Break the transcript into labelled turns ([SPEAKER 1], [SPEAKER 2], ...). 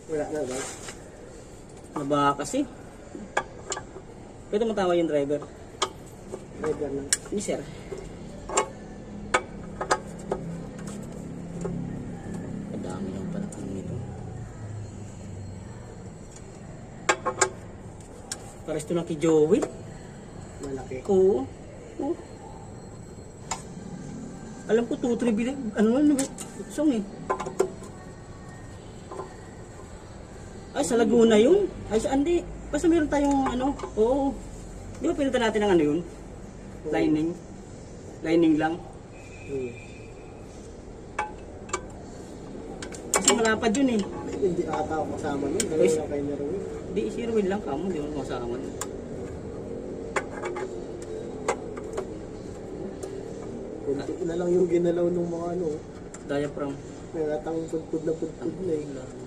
[SPEAKER 1] Wala na ba?
[SPEAKER 2] Naba kasi. Pwede matama yung driver.
[SPEAKER 1] Driver lang.
[SPEAKER 2] Ni sir. Kadami lang pala ang nito. Pares ito lang kay Joey.
[SPEAKER 1] Malaki.
[SPEAKER 2] Oo. Oo. Alam ko 2-3 bilang. Ano song eh. Ay, sa Laguna yun. Ay, sa Andi. Basta meron tayong ano. Oo. Di ba pinunta natin ang ano yun? Lining. Lining lang. Kasi malapad yun eh.
[SPEAKER 1] Hindi ata ako kasama nun. Dalawa lang kayo naroon.
[SPEAKER 2] Di, si Ruel lang kamo. Di mo masama nun.
[SPEAKER 1] Kunti na lang yung ginalaw ng mga ano.
[SPEAKER 2] Diaphragm.
[SPEAKER 1] May atang pudpud na eh.